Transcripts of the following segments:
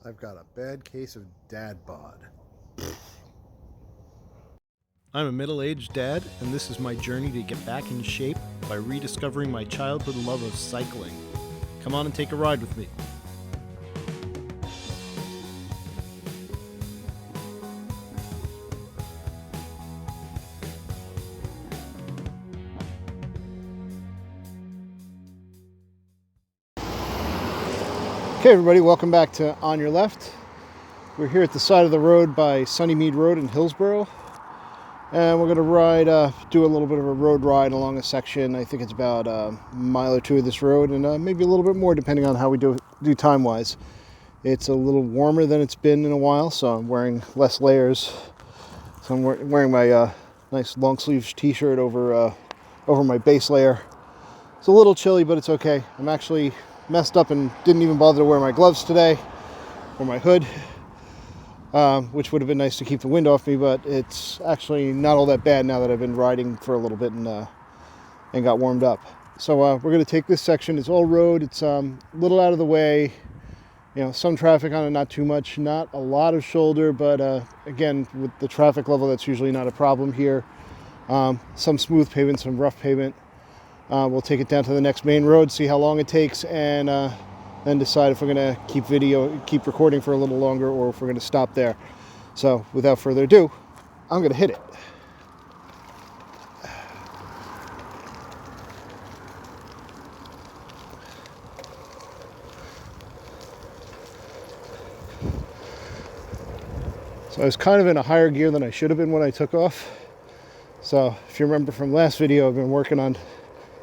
I've got a bad case of dad bod. I'm a middle-aged dad, and this is my journey to get back in shape by rediscovering my childhood love of cycling. Come on and take a ride with me. Okay everybody, welcome back to On Your Left. We're here at the side of the road by Sunnymeade Road in Hillsborough. And we're going to do a little bit of a road ride along a section. I think it's about a mile or two of this road, and maybe a little bit more depending on how we do time-wise. It's a little warmer than it's been in a while, so I'm wearing less layers. So I'm wearing my nice long-sleeve t-shirt over my base layer. It's a little chilly, but it's okay. I'm actually messed up and didn't even bother to wear my gloves today, or my hood. Which would have been nice to keep the wind off me, but it's actually not all that bad now that I've been riding for a little bit and got warmed up. So we're going to take this section. It's all road. It's a little out of the way. You know, some traffic on it, not too much. Not a lot of shoulder, but again, with the traffic level, that's usually not a problem here. Some smooth pavement, some rough pavement. We'll take it down to the next main road, see how long it takes, and then decide if we're going to keep recording for a little longer, or if we're going to stop there. So without further ado, I'm going to hit it. So I was kind of in a higher gear than I should have been when I took off. So if you remember from last video, I've been working on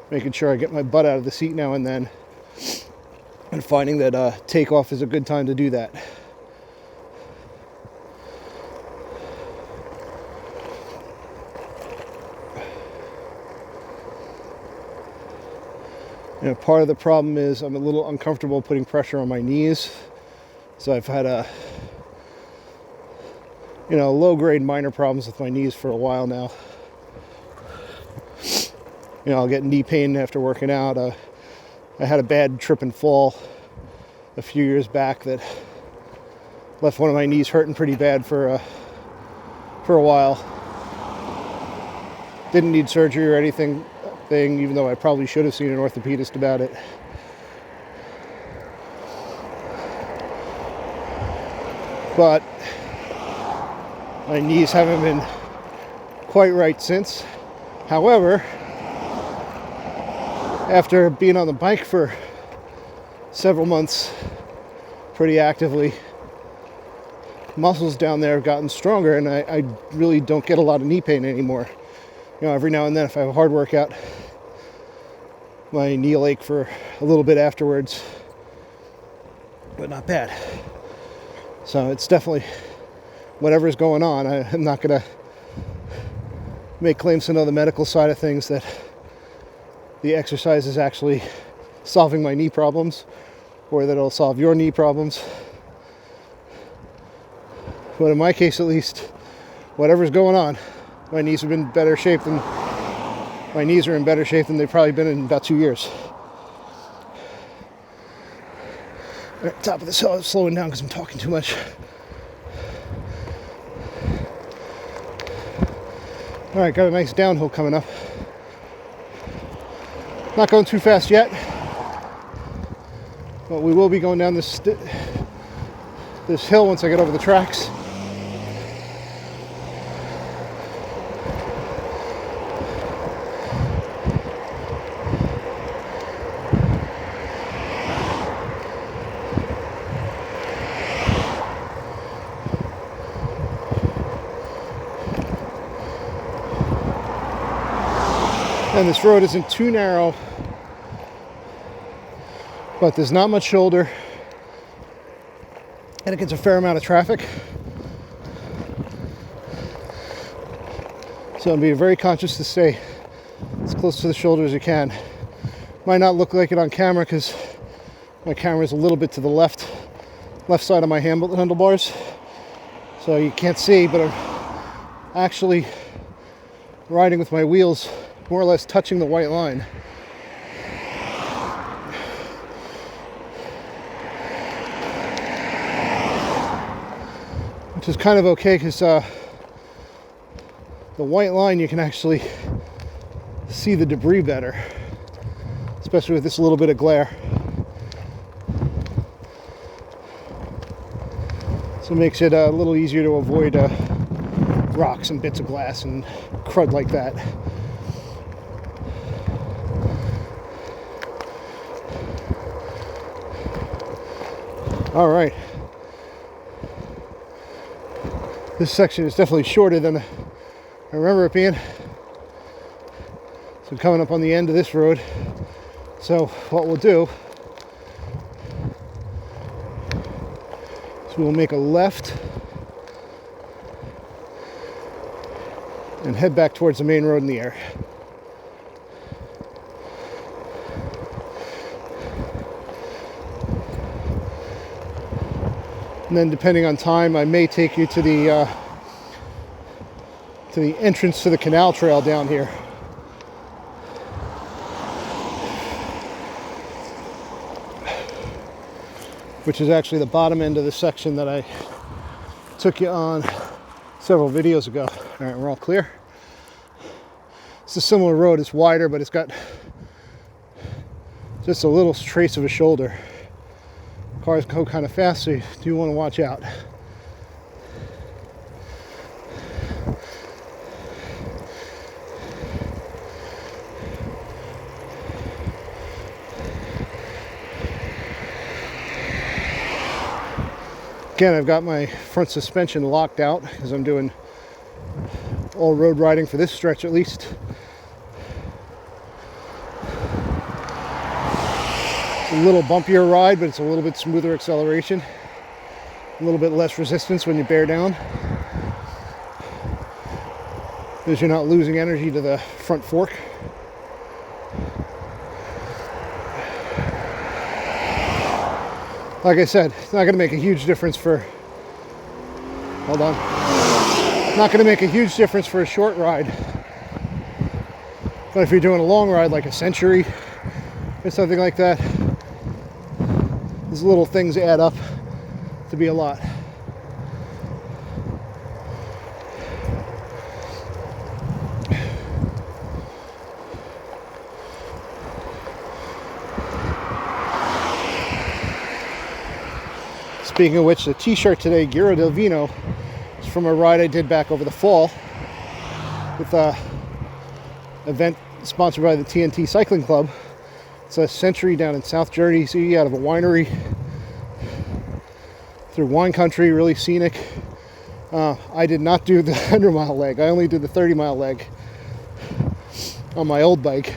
making sure I get my butt out of the seat now and then, and finding that takeoff is a good time to do that. You know, part of the problem is I'm a little uncomfortable putting pressure on my knees. So I've had low-grade minor problems with my knees for a while now. You know, I'll get knee pain after working out. I had a bad trip and fall a few years back that left one of my knees hurting pretty bad for a while. Didn't need surgery or anything, even though I probably should have seen an orthopedist about it. But my knees haven't been quite right since. However, after being on the bike for several months pretty actively, muscles down there have gotten stronger, and I really don't get a lot of knee pain anymore. You know, every now and then if I have a hard workout, my knee will ache for a little bit afterwards, but not bad. So it's definitely whatever's going on. I'm not going to make claims to know the medical side of things, that the exercise is actually solving my knee problems, or that it'll solve your knee problems. But in my case, at least, whatever's going on, my knees are in better shape than they've probably been in about 2 years. At the top of this hill, I'm slowing down because I'm talking too much. All right, got a nice downhill coming up. Not going too fast yet, but we will be going down this hill once I get over the tracks. And this road isn't too narrow, but there's not much shoulder, and it gets a fair amount of traffic. So I'm being very conscious to stay as close to the shoulder as you can. Might not look like it on camera because my camera is a little bit to the left side of my handlebars, so you can't see, but I'm actually riding with my wheels more or less touching the white line. which is kind of okay because the white line, you can actually see the debris better, especially with this little bit of glare. So it makes it a little easier to avoid rocks and bits of glass and crud like that. All right. This section is definitely shorter than I remember it being. So coming up on the end of this road. So what we'll do is we'll make a left and head back towards the main road in the area. And then depending on time, I may take you to the entrance to the canal trail down here. Which is actually the bottom end of the section that I took you on several videos ago. All right, we're all clear. It's a similar road. It's wider, but it's got just a little trace of a shoulder. Cars go kind of fast, so you do want to watch out. Again, I've got my front suspension locked out because I'm doing all road riding for this stretch at least. A little bumpier ride, but it's a little bit smoother acceleration, a little bit less resistance when you bear down, because you're not losing energy to the front fork. Like I said, it's not going to make a huge difference for, hold on, not going to make a huge difference for a short ride, but if you're doing a long ride like a century or something like that, these little things add up to be a lot. Speaking of which, the t-shirt today, Giro del Vino, is from a ride I did back over the fall with an event sponsored by the TNT Cycling Club. It's a century down in South Jersey out of a winery through wine country, really scenic. I did not do the 100-mile leg. I only did the 30-mile leg on my old bike.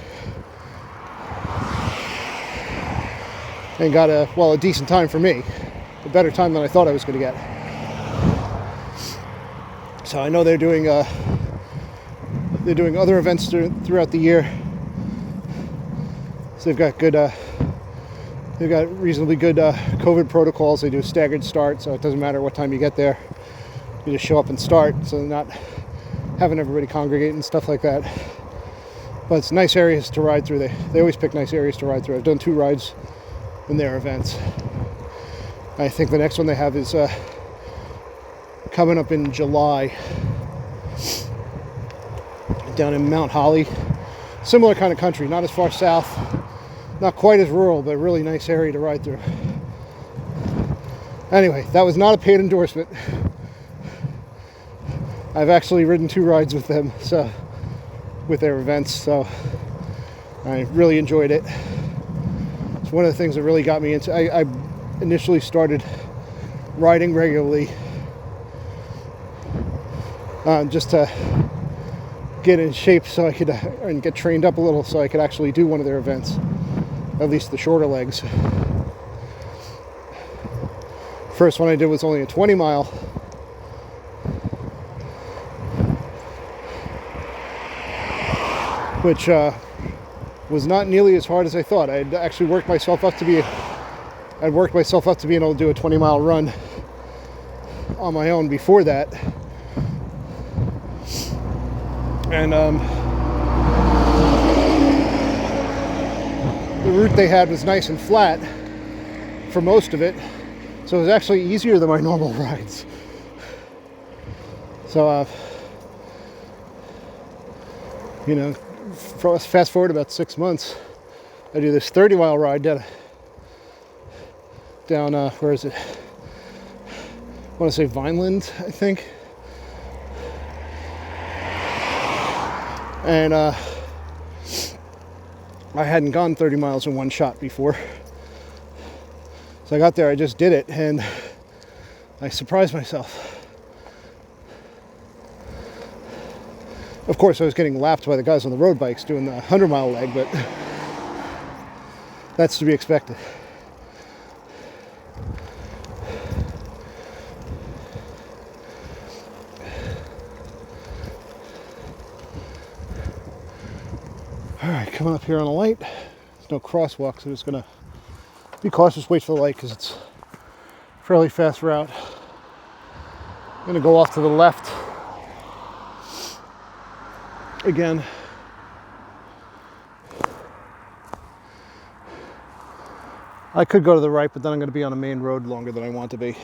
And got a decent time for me. A better time than I thought I was going to get. So I know they're doing other events throughout the year. So they've got reasonably good COVID protocols. They do a staggered start, so it doesn't matter what time you get there. You just show up and start, so they're not having everybody congregate and stuff like that. But it's nice areas to ride through. They always pick nice areas to ride through. I've done 2 rides in their events. I think the next one they have is coming up in July down in Mount Holly. Similar kind of country, not as far south, not quite as rural, but a really nice area to ride through. Anyway, that was not a paid endorsement. I've actually ridden 2 rides with them, so with their events, so I really enjoyed it. It's one of the things that really got me into. I initially started riding regularly just to get in shape so I could and get trained up a little so I could actually do one of their events, at least the shorter legs. First one I did was only a 20-mile. Which was not nearly as hard as I thought. I'd actually worked myself up to being able to do a 20-mile run on my own before that. And the route they had was nice and flat for most of it, so it was actually easier than my normal rides. So, you know, fast forward about 6 months, I do this 30-mile ride down where is it? I want to say Vineland, I think. And I hadn't gone 30 miles in one shot before. So I got there, I just did it, and I surprised myself. Of course, I was getting lapped by the guys on the road bikes doing the 100-mile leg, but that's to be expected. All right, coming up here on a light. There's no crosswalk, so I'm just gonna be cautious, wait for the light because it's a fairly fast route. I'm gonna go off to the left again. I could go to the right, but then I'm gonna be on a main road longer than I want to be.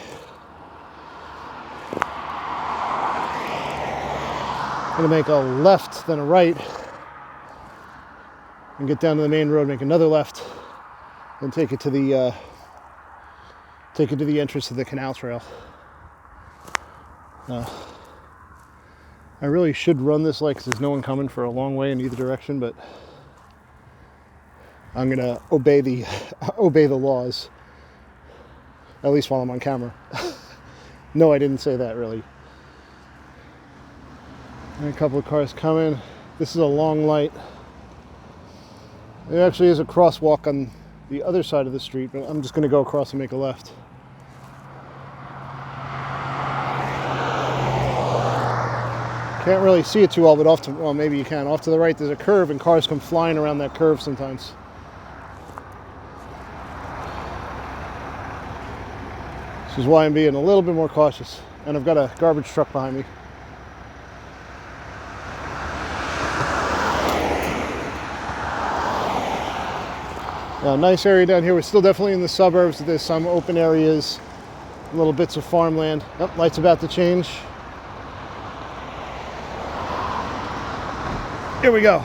I'm gonna make a left, then a right, and get down to the main road, make another left, and take it to the entrance to the canal trail. I really should run this light because there's no one coming for a long way in either direction, but I'm gonna obey the laws, at least while I'm on camera. No, I didn't say that really. And a couple of cars coming. This is a long light. There actually is a crosswalk on the other side of the street, but I'm just going to go across and make a left. Can't really see it too well, but well, maybe you can. Off to the right, there's a curve, and cars come flying around that curve sometimes. This is why I'm being a little bit more cautious. And I've got a garbage truck behind me. Nice area down here. We're still definitely in the suburbs. There's some open areas, little bits of farmland. Oh, light's about to change. Here we go.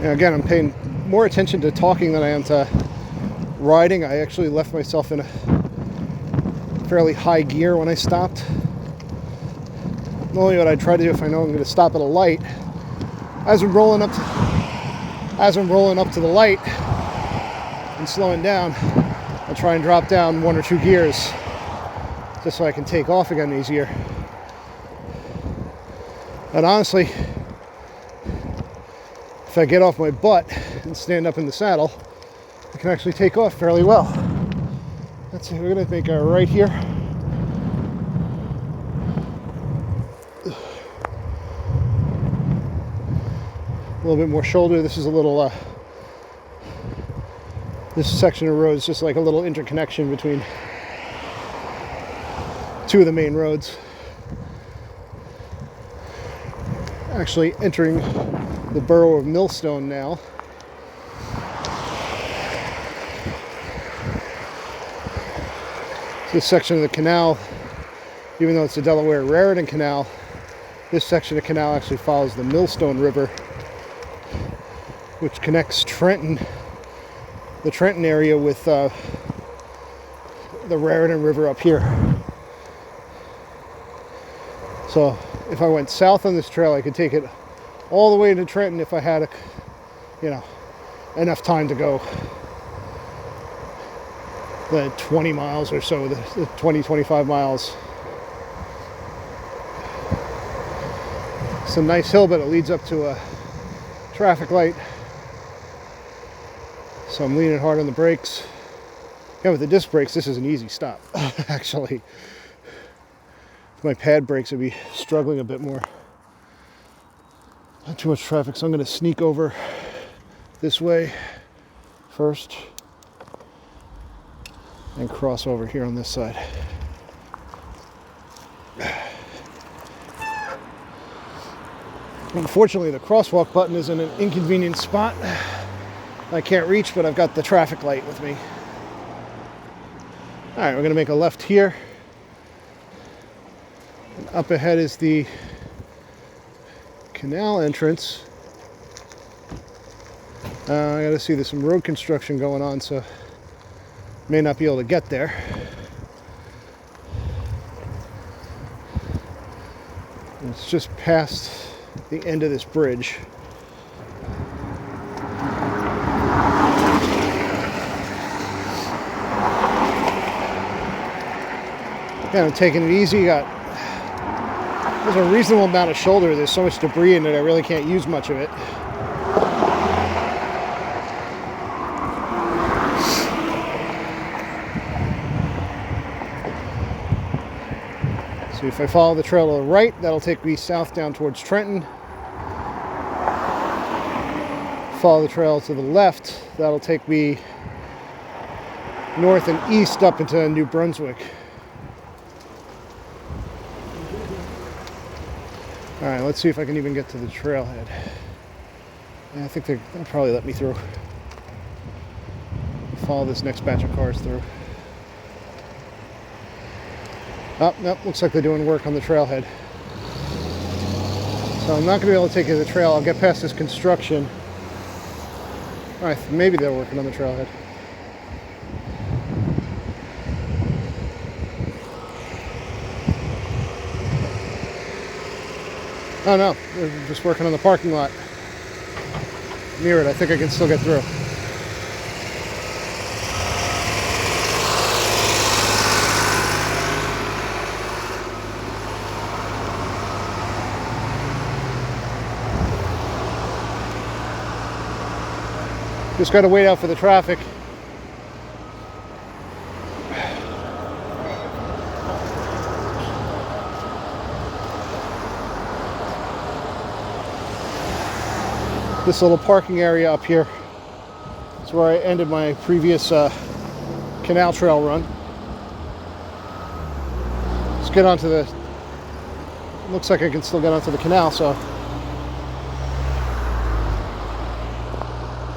Again, I'm paying more attention to talking than I am to riding. I actually left myself in a fairly high gear when I stopped. Normally what I try to do if I know I'm going to stop at a light, as I'm rolling up to the light and slowing down, I'll try and drop down 1 or 2 gears just so I can take off again easier. And honestly, if I get off my butt and stand up in the saddle, I can actually take off fairly well. Let's see, we're going to make our right here. A little bit more shoulder. This is a little, this section of road is just like a little interconnection between 2 of the main roads. Actually entering the borough of Millstone now. This section of the canal, even though it's the Delaware Raritan Canal, this section of canal actually follows the Millstone River, which connects Trenton, the Trenton area, with the Raritan River up here. So if I went south on this trail, I could take it all the way into Trenton if I had, enough time to go the 20 miles or so, the 20, 25 miles. It's a nice hill, but it leads up to a traffic light. So I'm leaning hard on the brakes. Yeah, with the disc brakes, this is an easy stop, actually. With my pad brakes, I'd be struggling a bit more. Not too much traffic, so I'm going to sneak over this way first and cross over here on this side. Unfortunately, the crosswalk button is in an inconvenient spot I can't reach, but I've got the traffic light with me. All right, we're gonna make a left here. And up ahead is the canal entrance. I gotta see, there's some road construction going on, so may not be able to get there. It's just past the end of this bridge. Kind of taking it easy. There's a reasonable amount of shoulder. There's so much debris in it, I really can't use much of it. So if I follow the trail to the right, that'll take me south down towards Trenton. Follow the trail to the left, that'll take me north and east up into New Brunswick. All right, let's see if I can even get to the trailhead. Yeah, I think they'll probably let me through. Follow this next batch of cars through. Oh, nope, looks like they're doing work on the trailhead. So I'm not gonna be able to take it to the trail. I'll get past this construction. All right, maybe they're working on the trailhead. Oh no, they're just working on the parking lot. Near it, I think I can still get through. Just got to wait out for the traffic. This little parking area up here is where I ended my previous canal trail run. Let's get onto the, looks like I can still get onto the canal, so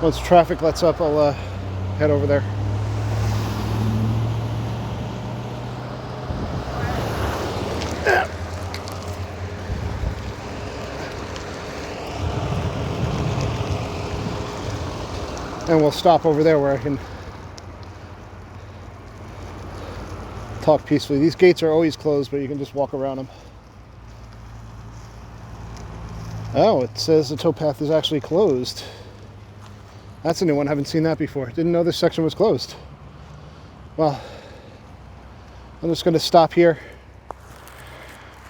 once traffic lets up, I'll head over there. And we'll stop over there where I can talk peacefully. These gates are always closed, but you can just walk around them. Oh, it says the towpath is actually closed. That's a new one. I haven't seen that before. Didn't know this section was closed. Well, I'm just going to stop here.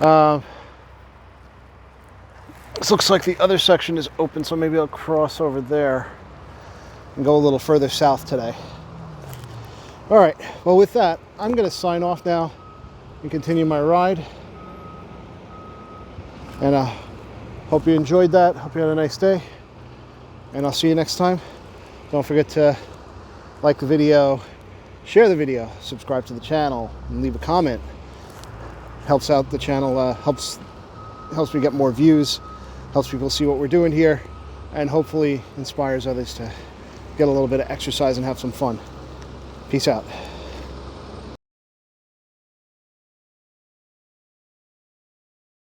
This looks like the other section is open, so maybe I'll cross over there and go a little further south today. All right, well with that, I'm gonna sign off now and continue my ride. And hope you enjoyed that, hope you had a nice day, and I'll see you next time. Don't forget to like the video, share the video, subscribe to the channel, and leave a comment. Helps out the channel, helps me get more views, helps people see what we're doing here, and hopefully inspires others to get a little bit of exercise and have some fun. Peace out.